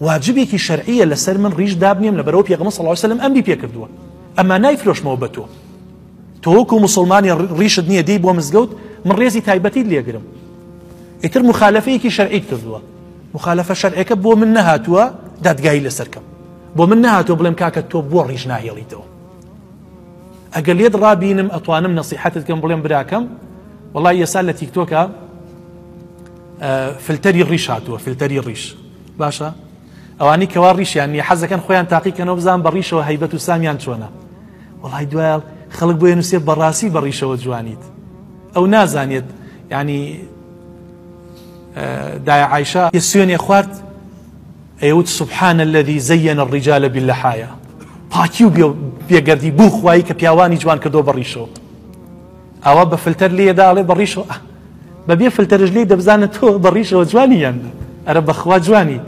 واجبێکی شەرعیە لەسەر من ڕیش دابنێم لەبەرەوە پێغەمبەر صلی الله علیه وسلم ئەمری پێ کردووە. ئەمە نایفرۆشمەوە بە تۆ وەکو موسڵمانی ڕیشت نییە دەی بۆ مزگەوت من ڕێزی تایبەتیت لێگرم. ئیتر مخالفەیەکی شەرعیت کردووە، مخالفە شەرعیەکە بۆ من نەهاتووە دادگایی لەسەرکەم، بۆ من نەهاتووە بڵێم کاکە تۆ بۆ ڕیش ناهێڵیتەوە. ئەگەر لێت ڕابینم ئەتوانم نەسیحەتت کەم بڵێم براکەم وەڵای ئێستا لە تیکتۆکە فلتەری ڕیش هاتووە، فلتەری ڕیش باشە، ئەوانی کەوا ڕیشیان نیە حەزەکەن خۆیان تاقیکەنەوە بزان بە ڕیشەوە هەیبەت و سامیان چۆنە. وەڵای دوایە خەڵک بۆ نووسێ بەڕاستی بە ڕیشەوە جوانیت، ئەو نازانێت. یعنی دایە عایشە یە سوێنێ خوارد ئەیوت سبحان الذي زين الرجال باللحايا، پاکی و بێگەردی بوو خوایی کە پیاوانی جوان کردۆ بە ڕیشەوە. ئەوە بە فلتەر لێداڵێ بە ڕیشەوە، بەبێ فلتەرش لێ دەبزانە تۆ بە ڕیشەوە جوانی یان ئەرە بەخوا جوانی.